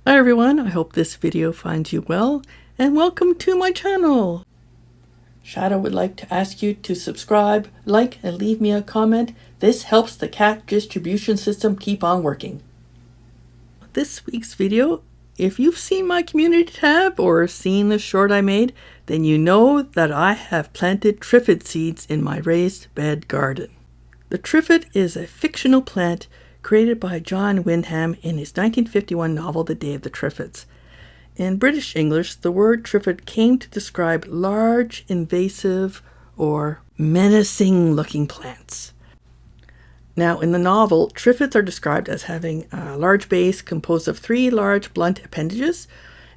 Hi everyone, I hope this video finds you well, and welcome to my channel. Shadow would like to ask you to subscribe, like, and leave me a comment. This helps the cat distribution system keep on working. This week's video, if you've seen my community tab or seen the short I made, then you know that I have planted triffid seeds in my raised bed garden. The triffid is a fictional plant created by John Wyndham in his 1951 novel The Day of the Triffids. In British English, the word triffid came to describe large, invasive, or menacing-looking plants. Now, in the novel, triffids are described as having a large base composed of 3 large blunt appendages,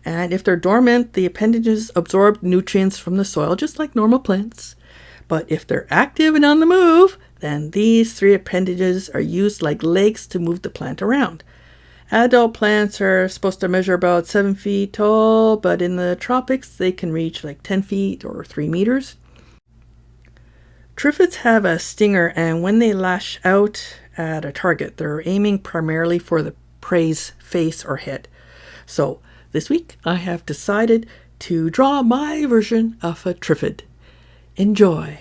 and if they're dormant, the appendages absorb nutrients from the soil just like normal plants. But if they're active and on the move, then these 3 appendages are used like legs to move the plant around. Adult plants are supposed to measure about 7 feet tall, but in the tropics they can reach like 10 feet or 3 meters. Triffids have a stinger, and when they lash out at a target, they're aiming primarily for the prey's face or head. So this week I have decided to draw my version of a triffid. Enjoy!